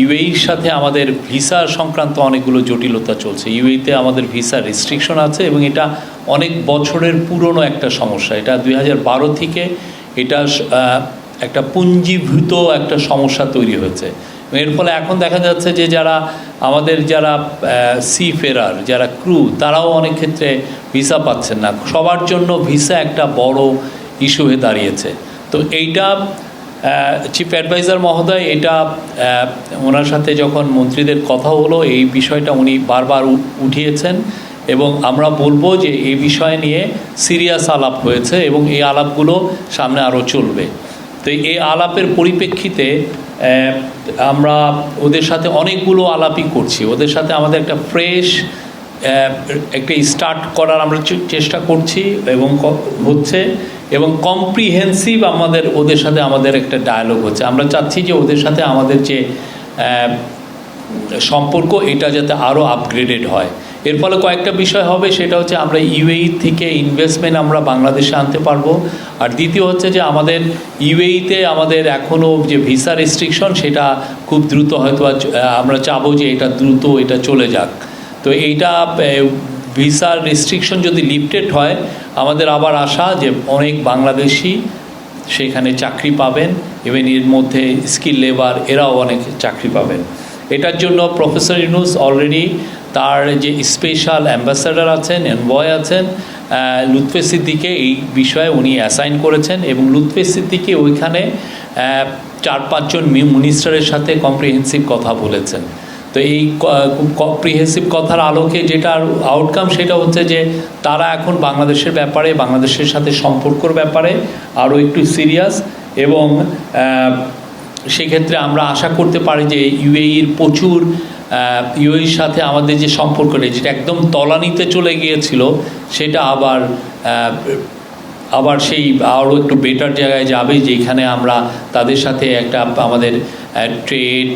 ইউএইর সাথে আমাদের ভিসা সংক্রান্ত অনেকগুলো জটিলতা চলছে। ইউএইতে আমাদের ভিসা রেস্ট্রিকশন আছে এবং এটা অনেক বছরের পুরনো একটা সমস্যা। এটা 2012 থেকে এটা একটা পুঞ্জীভূত একটা সমস্যা তৈরি হয়েছে। এর ফলে এখন দেখা যাচ্ছে যে যারা সি ফেরার, যারা ক্রু, তারাও অনেক ক্ষেত্রে ভিসা পাচ্ছেন না। সবার জন্য ভিসা একটা বড় ইস্যু হয়ে দাঁড়িয়েছে। তো এইটা চিফ অ্যাডভাইজার মহোদয় এটা ওনার সাথে যখন মন্ত্রীদের কথা হলো, এই বিষয়টা উনি বারবার উঠিয়েছেন এবং আমরা বলবো যে এই বিষয় নিয়ে সিরিয়াস আলাপ হয়েছে এবং এই আলাপগুলো সামনে আরও চলবে। তো এই আলাপের পরিপ্রেক্ষিতে আমরা ওদের সাথে অনেকগুলো আলাপই করছি। ওদের সাথে আমাদের একটা ফ্রেশ একটা স্টার্ট করার আমরা চেষ্টা করছি এবং হচ্ছে, এবং কম্প্রিহেন্সিভ ওদের সাথে আমাদের একটা ডায়ালগ হচ্ছে। আমরা চাচ্ছি যে ওদের সাথে আমাদের যে সম্পর্ক এটা যাতে আরও আপগ্রেডেড হয়। এর ফলে কয়েকটা বিষয় হবে, সেটা হচ্ছে আমরা ইউএই থেকে ইনভেস্টমেন্ট আমরা বাংলাদেশে আনতে পারবো। আর দ্বিতীয় হচ্ছে যে আমাদের ইউএইতে আমাদের এখনও যে ভিসা রেস্ট্রিকশন সেটা খুব দ্রুত হয়তো আমরা চাবো যে এটা দ্রুত এটা চলে যাক। তো এইটা ভিসা রেস্ট্রিকশন যদি লিফটেড হয়, আমাদের আবার আশা যে অনেক বাংলাদেশি সেখানে চাকরি পাবেন এবং এর মধ্যে স্কিল লেবার এরাও অনেক চাকরি পাবেন। এটার জন্য প্রফেসর ইউনূস অলরেডি তার যে স্পেশাল অ্যাম্বাসাডার আছেন, এনভয় আছেন, লুৎফে সিদ্দিকে এই বিষয়ে উনি অ্যাসাইন করেছেন এবং লুৎফে সিদ্দিকি ওইখানে 4-5 জন মিনিস্টারের সাথে কম্প্রিহেন্সিভ কথা বলেছেন। তো এই কম্প্রিহেন্সিভ কথার আলোকে যেটার আউটকাম সেটা হচ্ছে যে তারা এখন বাংলাদেশের ব্যাপারে, বাংলাদেশের সাথে সম্পর্কর ব্যাপারে আরও একটু সিরিয়াস, এবং সেক্ষেত্রে আমরা আশা করতে পারি যে ইউএইর প্রচুর ইউএইর সাথে আমাদের যে সম্পর্কটা যেটা একদম তলানিতে চলে গিয়েছিল সেটা আবার সেই আরও একটু বেটার জায়গায় যাবে, যেখানে আমরা তাদের সাথে একটা আমাদের ট্রেড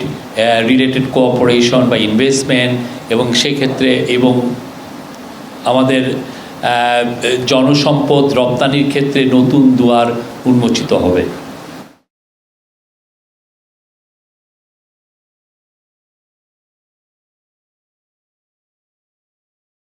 রিলেটেড কোঅপারেশন বা ইনভেস্টমেন্ট এবং সেক্ষেত্রে এবং আমাদের জনসম্পদ রপ্তানির ক্ষেত্রে নতুন দুয়ার উন্মোচিত হবে।